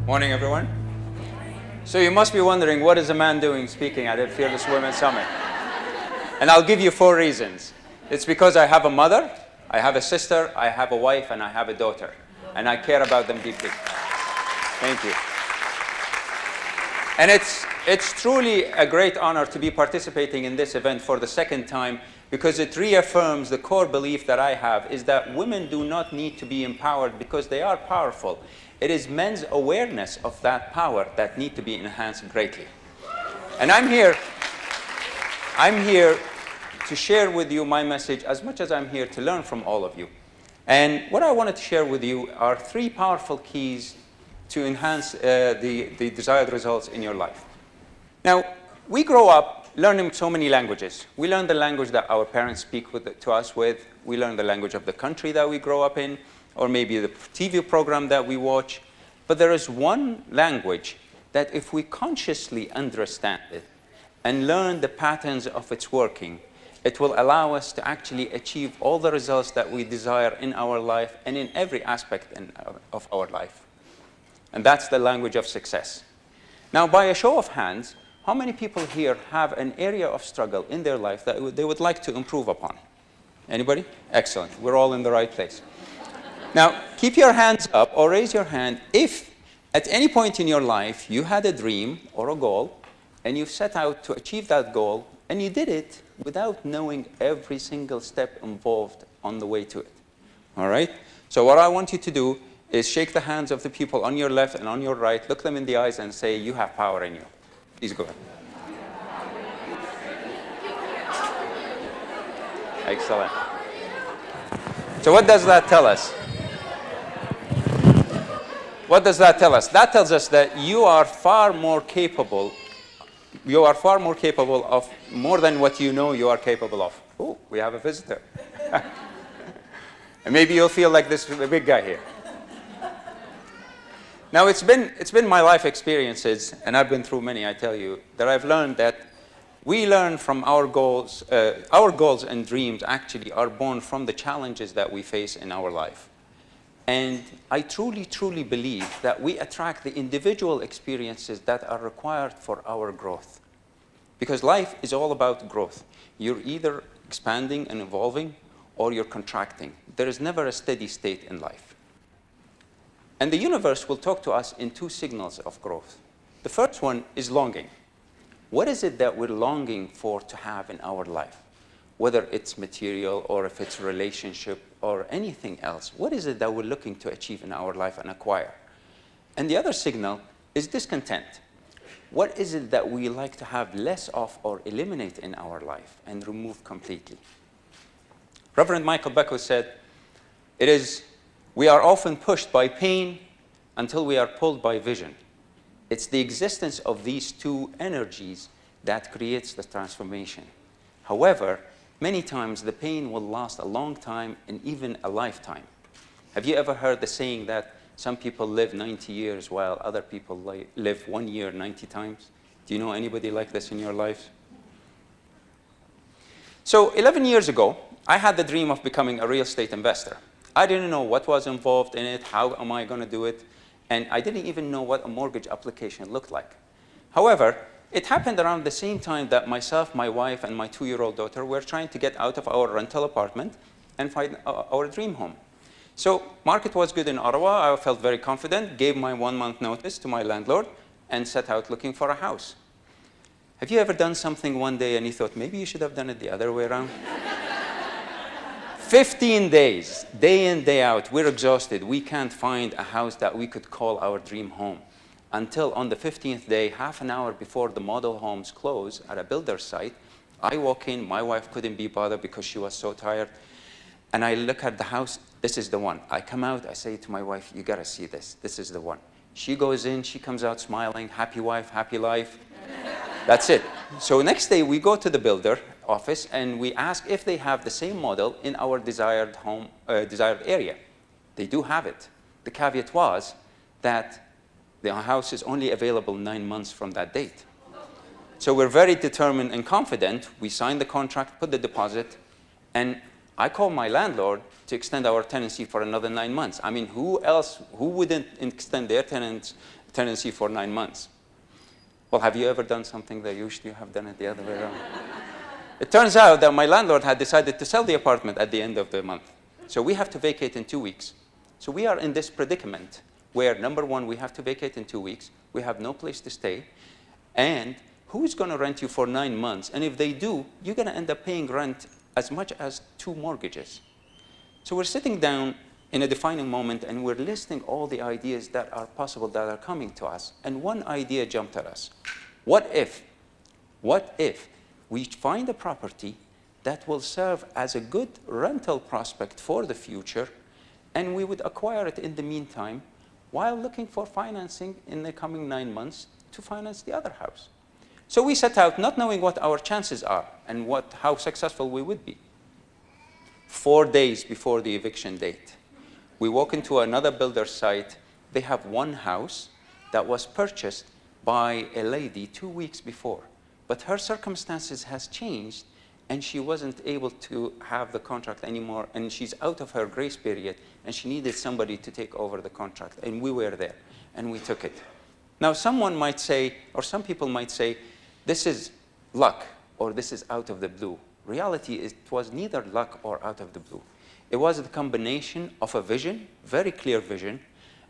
Morning, everyone. So you must be wondering, what is a man doing speaking at a Fearless Women's Summit? And I'll give you 4 reasons. It's because I have a mother, I have a sister, I have a wife, and I have a daughter. And I care about them deeply. Thank you. And it's truly a great honor to be participating in this event for the 2nd time, because it reaffirms the core belief that I have, is that women do not need to be empowered because they are powerful. It is men's awareness of that power that need to be enhanced greatly. And I'm here to share with you my message as much as I'm here to learn from all of you. And what I wanted to share with you are 3 powerful keys to enhance the desired results in your life. Now, we grow up learning so many languages. We learn the language that our parents speak to us with. We learn the language of the country that we grow up in, or maybe the TV program that we watch. But there is one language that if we consciously understand it and learn the patterns of its working, it will allow us to actually achieve all the results that we desire in our life and in every aspect of our life. And that's the language of success. Now, by a show of hands, how many people here have an area of struggle in their life that they would like to improve upon? Anybody? Excellent. We're all in the right place. Now, keep your hands up or raise your hand if at any point in your life you had a dream or a goal and you set out to achieve that goal and you did it without knowing every single step involved on the way to it. All right? So what I want you to do is shake the hands of the people on your left and on your right, look them in the eyes and say, you have power in you. Please go ahead. Excellent. So what does that tell us? What does that tell us? That tells us that you are far more capable. You are far more capable of more than what you know you are capable of. Oh, we have a visitor. And maybe you'll feel like this big guy here. Now, it's been my life experiences, and I've been through many, I tell you, that I've learned that we learn from our goals. Our goals and dreams actually are born from the challenges that we face in our life. And I truly, truly believe that we attract the individual experiences that are required for our growth. Because life is all about growth. You're either expanding and evolving, or you're contracting. There is never a steady state in life. And the universe will talk to us in 2 signals of growth. The first one is longing. What is it that we're longing for to have in our life? Whether it's material or if it's relationship or anything else, what is it that we're looking to achieve in our life and acquire? And the other signal is discontent. What is it that we like to have less of or eliminate in our life and remove completely? Reverend Michael Beckwith said, we are often pushed by pain until we are pulled by vision. It's the existence of these 2 energies that creates the transformation. However, many times the pain will last a long time and even a lifetime. Have you ever heard the saying that some people live 90 years while other people live 1 year 90 times? Do you know anybody like this in your life? So 11 years ago, I had the dream of becoming a real estate investor. I didn't know what was involved in it, how am I going to do it, and I didn't even know what a mortgage application looked like. However, it happened around the same time that myself, my wife, and my 2-year-old daughter were trying to get out of our rental apartment and find our dream home. So market was good in Ottawa. I felt very confident, gave my 1-month notice to my landlord, and set out looking for a house. Have you ever done something one day and you thought, maybe you should have done it the other way around? 15 days, day in, day out, we're exhausted. We can't find a house that we could call our dream home. Until on the 15th day, half an hour before the model homes close at a builder's site, I walk in, my wife couldn't be bothered because she was so tired, and I look at the house, this is the one. I come out, I say to my wife, you gotta see this, this is the one. She goes in, she comes out smiling, happy wife, happy life. That's it. So next day we go to the builder office and we ask if they have the same model in our desired home, desired area. They do have it. The caveat was that the house is only available 9 months from that date. So we're very determined and confident. We signed the contract, put the deposit, and I called my landlord to extend our tenancy for another 9 months. I mean, who wouldn't extend their tenants tenancy for 9 months. Well, have you ever done something that you should have done it the other way around? It turns out that my landlord had decided to sell the apartment at the end of the month. So we have to vacate in 2 weeks. So we are in this predicament where, number one, we have to vacate in 2 weeks. We have no place to stay. And who's going to rent you for 9 months? And if they do, you're going to end up paying rent as much as 2 mortgages. So we're sitting down in a defining moment, and we're listing all the ideas that are possible, that are coming to us. And one idea jumped at us. What if we find a property that will serve as a good rental prospect for the future, and we would acquire it in the meantime while looking for financing in the coming 9 months to finance the other house? So we set out not knowing what our chances are and how successful we would be. 4 days before the eviction date, we walk into another builder's site. They have one house that was purchased by a lady 2 weeks before, but her circumstances has changed and she wasn't able to have the contract anymore, and she's out of her grace period, and she needed somebody to take over the contract, and we were there, and we took it. Now, someone might say, or some people might say, this is luck, or this is out of the blue. Reality is, it was neither luck or out of the blue. It was the combination of a vision, very clear vision,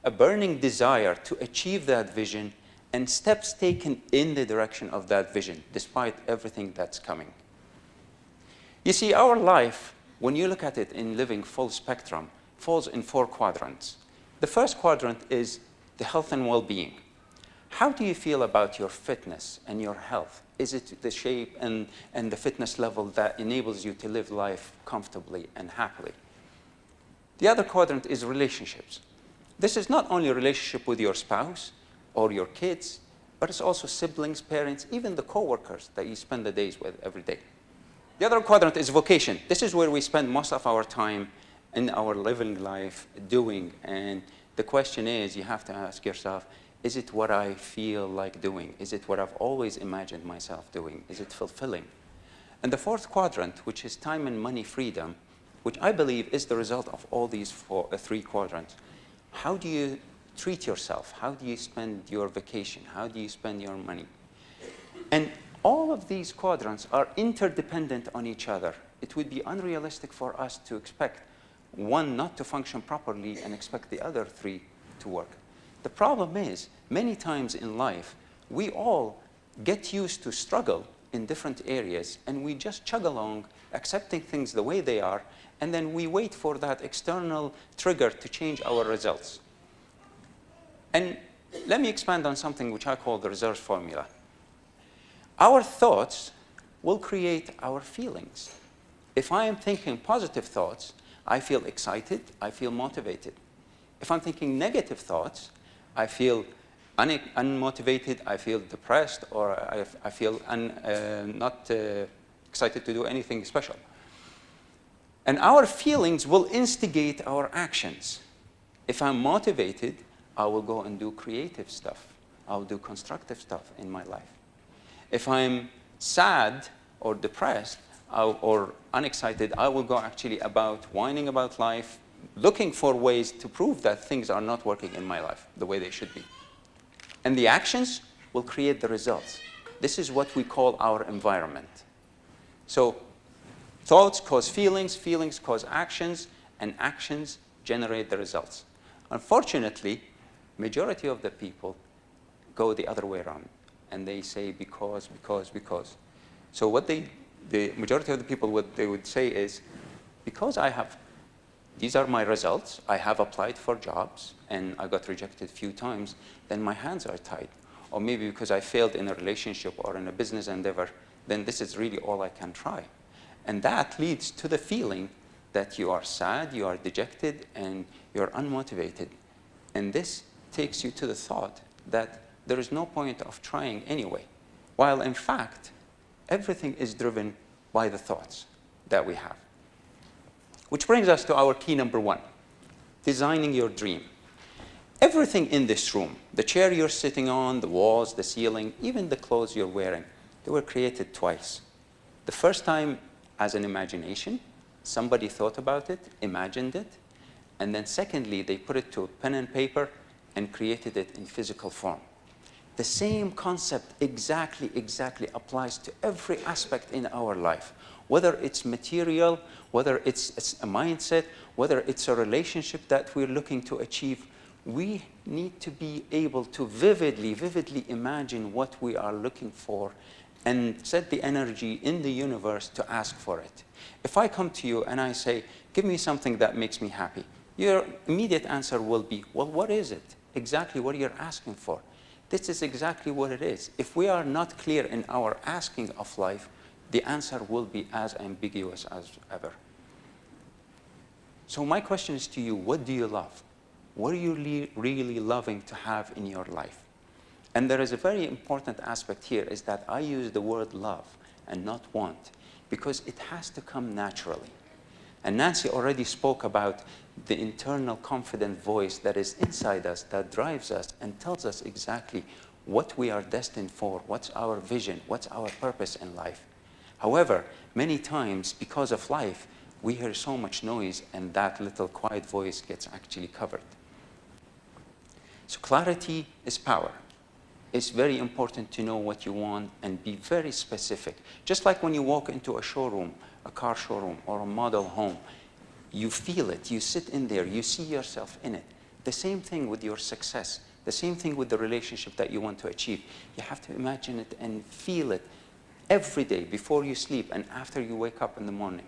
a burning desire to achieve that vision, and steps taken in the direction of that vision, despite everything that's coming. You see, our life, when you look at it in living full spectrum, falls in 4 quadrants. The first quadrant is the health and well-being. How do you feel about your fitness and your health? Is it the shape and the fitness level that enables you to live life comfortably and happily? The other quadrant is relationships. This is not only a relationship with your spouse or your kids, but it's also siblings, parents, even the coworkers that you spend the days with every day. The other quadrant is vocation. This is where we spend most of our time in our living life doing. And the question is, you have to ask yourself, is it what I feel like doing? Is it what I've always imagined myself doing? Is it fulfilling? And the fourth quadrant, which is time and money freedom, which I believe is the result of all these 3 quadrants. How do you treat yourself? How do you spend your vacation? How do you spend your money? And all of these quadrants are interdependent on each other. It would be unrealistic for us to expect one not to function properly and expect the other 3 to work. The problem is, many times in life, we all get used to struggle in different areas, and we just chug along, accepting things the way they are, and then we wait for that external trigger to change our results. And let me expand on something which I call the reserve formula. Our thoughts will create our feelings. If I am thinking positive thoughts, I feel excited, I feel motivated. If I'm thinking negative thoughts, I feel unmotivated, I feel depressed, or I feel not excited to do anything special. And our feelings will instigate our actions. If I'm motivated, I will go and do creative stuff. I'll do constructive stuff in my life. If I'm sad or depressed or unexcited, I will go actually about whining about life, looking for ways to prove that things are not working in my life the way they should be. And the actions will create the results. This is what we call our environment. So thoughts cause feelings, feelings cause actions, and actions generate the results. Unfortunately, majority of the people go the other way around, and they say because. So what the majority of the people, what they would say is, because these are my results, I have applied for jobs and I got rejected a few times, then my hands are tied. Or maybe because I failed in a relationship or in a business endeavor, then this is really all I can try. And that leads to the feeling that you are sad, you are dejected, and you're unmotivated. And this takes you to the thought that there is no point of trying anyway, while in fact, everything is driven by the thoughts that we have. Which brings us to our key number 1, designing your dream. Everything in this room, the chair you're sitting on, the walls, the ceiling, even the clothes you're wearing, they were created twice. The first time as an imagination, somebody thought about it, imagined it, and then secondly, they put it to pen and paper and created it in physical form. The same concept exactly applies to every aspect in our life, whether it's material, whether it's a mindset, whether it's a relationship that we're looking to achieve. We need to be able to vividly imagine what we are looking for and set the energy in the universe to ask for it. If I come to you and I say, give me something that makes me happy, your immediate answer will be, well, what is it? Exactly what you're asking for. This is exactly what it is. If we are not clear in our asking of life, the answer will be as ambiguous as ever. So my question is to you, what do you love? What are you really loving to have in your life? And there is a very important aspect here, is that I use the word love and not want, because it has to come naturally. And Nancy already spoke about the internal confident voice that is inside us, that drives us and tells us exactly what we are destined for, what's our vision, what's our purpose in life. However, many times, because of life, we hear so much noise, and that little quiet voice gets actually covered. So clarity is power. It's very important to know what you want and be very specific. Just like when you walk into a showroom, a car showroom or a model home, you feel it, you sit in there, you see yourself in it. The same thing with your success, the same thing with the relationship that you want to achieve. You have to imagine it and feel it every day before you sleep and after you wake up in the morning.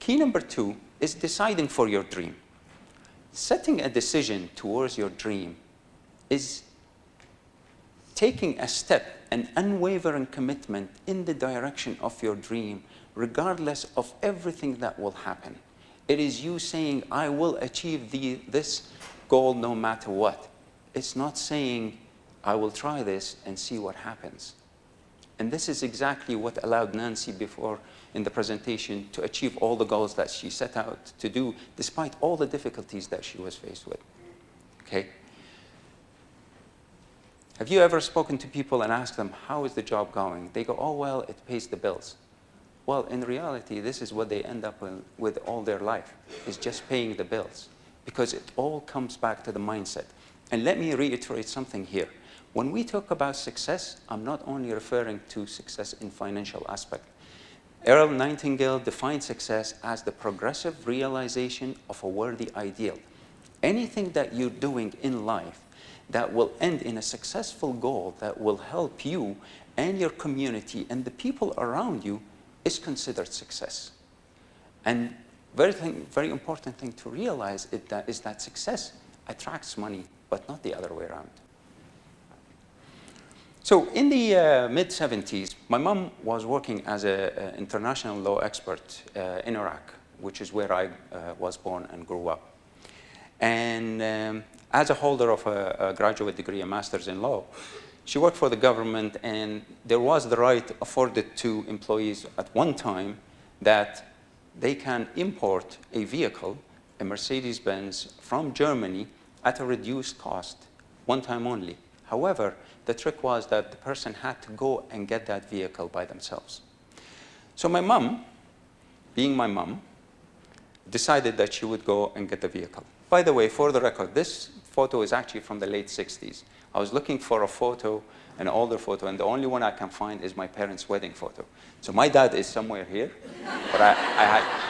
Key number 2 is deciding for your dream. Setting a decision towards your dream is taking a step, an unwavering commitment in the direction of your dream, regardless of everything that will happen. It is you saying, I will achieve this goal no matter what. It's not saying, I will try this and see what happens. And this is exactly what allowed Nancy before in the presentation to achieve all the goals that she set out to do, despite all the difficulties that she was faced with. Okay? Have you ever spoken to people and asked them, how is the job going? They go, oh, well, it pays the bills. Well, in reality, this is what they end up with all their life, is just paying the bills, because it all comes back to the mindset. And let me reiterate something here. When we talk about success, I'm not only referring to success in financial aspect. Earl Nightingale defined success as the progressive realization of a worthy ideal. Anything that you're doing in life that will end in a successful goal that will help you and your community and the people around you is considered success. And very important thing to realize is that success attracts money, but not the other way around. So in the mid-70s, my mom was working as an international law expert in Iraq, which is where I was born and grew up. And as a holder of a graduate degree, a master's in law, she worked for the government, and there was the right afforded to employees at one time that they can import a vehicle, a Mercedes-Benz, from Germany at a reduced cost, one time only. However, the trick was that the person had to go and get that vehicle by themselves. So my mom, being my mom, decided that she would go and get the vehicle. By the way, for the record, this photo is actually from the late 60s. I was looking for a photo, an older photo, and the only one I can find is my parents' wedding photo. So my dad is somewhere here, but I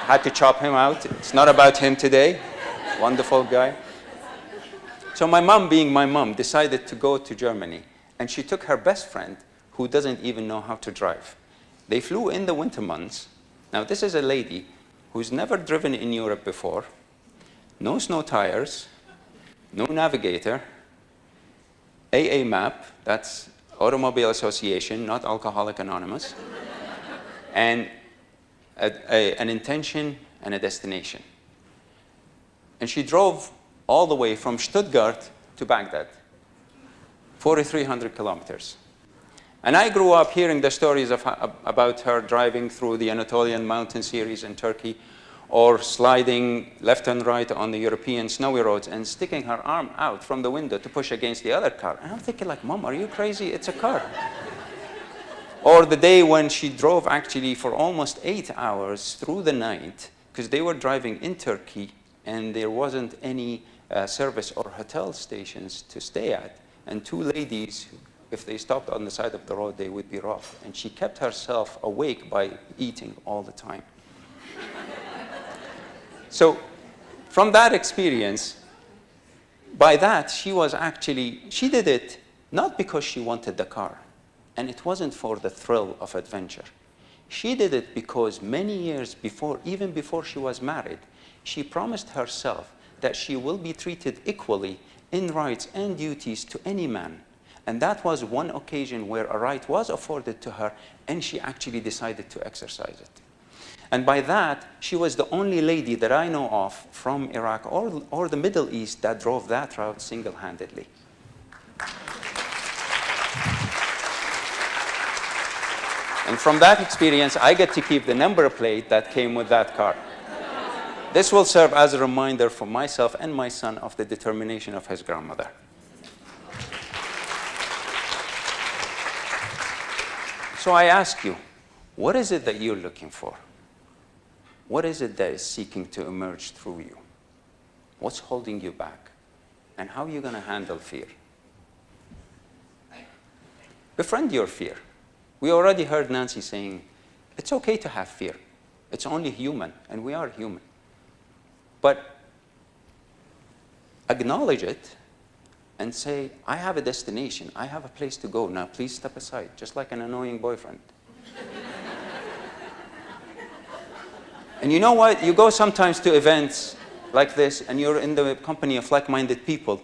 had to chop him out. It's not about him today. Wonderful guy. So my mom, being my mom, decided to go to Germany, and she took her best friend, who doesn't even know how to drive. They flew in the winter months. Now, this is a lady who's never driven in Europe before, no snow tires, no navigator, AA map, that's Automobile Association, not Alcoholic Anonymous, and an intention and a destination. And she drove all the way from Stuttgart to Baghdad, 4,300 kilometers. And I grew up hearing the stories about her driving through the Anatolian mountain series in Turkey, or sliding left and right on the European snowy roads and sticking her arm out from the window to push against the other car. And I'm thinking like, Mom, are you crazy? It's a car. Or the day when she drove actually for almost 8 hours through the night, because they were driving in Turkey and there wasn't any service or hotel stations to stay at. And two ladies, if they stopped on the side of the road, they would be robbed. And she kept herself awake by eating all the time. So from that experience, by that, she did it not because she wanted the car, and it wasn't for the thrill of adventure. She did it because many years before, even before she was married, she promised herself that she will be treated equally in rights and duties to any man. And that was one occasion where a right was afforded to her, and she actually decided to exercise it. And by that, she was the only lady that I know of from Iraq or the Middle East that drove that route single-handedly. And from that experience, I get to keep the number plate that came with that car. This will serve as a reminder for myself and my son of the determination of his grandmother. So I ask you, what is it that you're looking for? What is it that is seeking to emerge through you? What's holding you back? And how are you going to handle fear? Befriend your fear. We already heard Nancy saying, it's okay to have fear. It's only human, and we are human. But acknowledge it and say, I have a destination. I have a place to go. Now, please step aside, just like an annoying boyfriend. And you know what? You go sometimes to events like this, and you're in the company of like-minded people,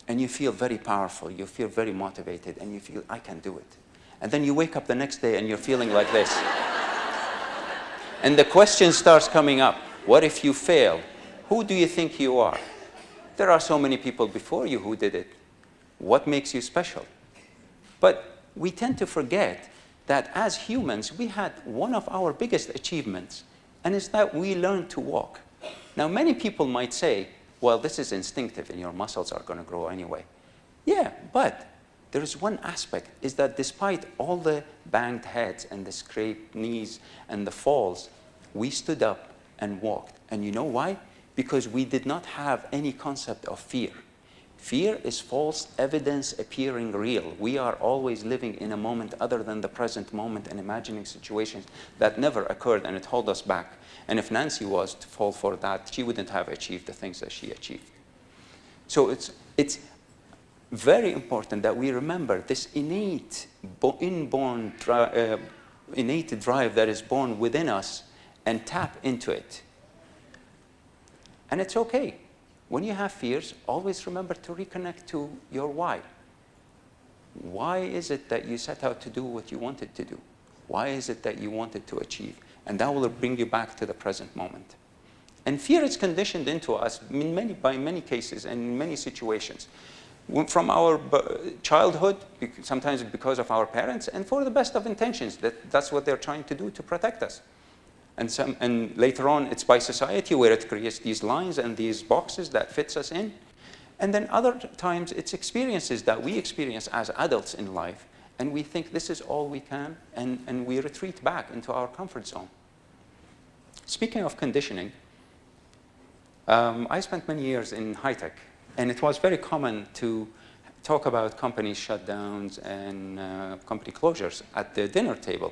and you feel very powerful. You feel very motivated, and you feel, I can do it. And then you wake up the next day, and you're feeling like this. And the question starts coming up. What if you fail? Who do you think you are? There are so many people before you who did it. What makes you special? But we tend to forget that as humans, we had one of our biggest achievements, and it's that we learned to walk. Now, many people might say, well, this is instinctive and your muscles are going to grow anyway. Yeah, but there is one aspect, is that despite all the banged heads and the scraped knees and the falls, we stood up and walked. And you know why? Because we did not have any concept of fear. Fear is false evidence appearing real. We are always living in a moment other than the present moment and imagining situations that never occurred, and it holds us back. And if Nancy was to fall for that, she wouldn't have achieved the things that she achieved. So it's very important that we remember this innate drive that is born within us and tap into it. And it's okay. When you have fears, always remember to reconnect to your why. Why is it that you set out to do what you wanted to do? Why is it that you wanted to achieve? And that will bring you back to the present moment. And fear is conditioned into us by many cases and in many situations. From our childhood, sometimes because of our parents, and for the best of intentions. That's what they're trying to do to protect us. And later on, it's by society where it creates these lines and these boxes that fits us in. And then other times, it's experiences that we experience as adults in life, and we think this is all we can, and we retreat back into our comfort zone. Speaking of conditioning, I spent many years in high tech, and it was very common to talk about company shutdowns and company closures at the dinner table.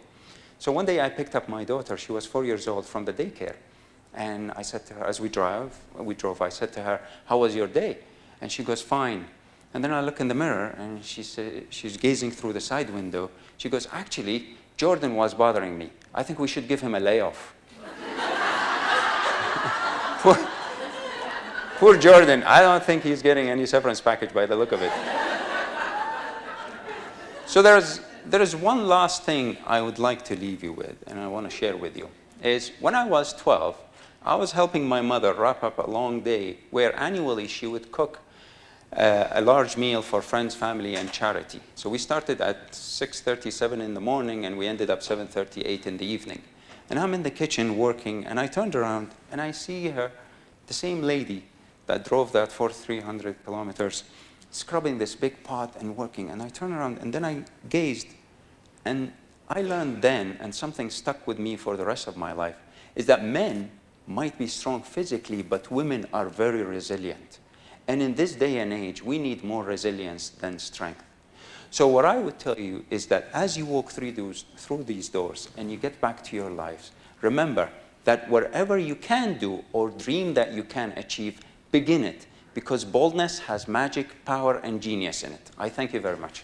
So one day I picked up my daughter, she was 4 years old, from the daycare. And I said to her, as we drove, I said to her, how was your day? And she goes, fine. And then I look in the mirror, and she's gazing through the side window. She goes, actually, Jordan was bothering me. I think we should give him a layoff. Poor Jordan. I don't think he's getting any severance package by the look of it. So there is one last thing I would like to leave you with, and I want to share with you, is when I was 12, I was helping my mother wrap up a long day where annually she would cook a large meal for friends, family, and charity. So we started at 6:30, 7 in the morning, and we ended up 7:30, 8 in the evening. And I'm in the kitchen working, and I turned around, and I see her, the same lady that drove that for 300 kilometers, scrubbing this big pot and working. And I turned around, and then I gazed, and I learned then, and something stuck with me for the rest of my life, is that men might be strong physically, but women are very resilient. And in this day and age, we need more resilience than strength. So what I would tell you is that as you walk through these doors and you get back to your lives, remember that wherever you can do or dream that you can achieve, begin it, because boldness has magic, power, and genius in it. I thank you very much.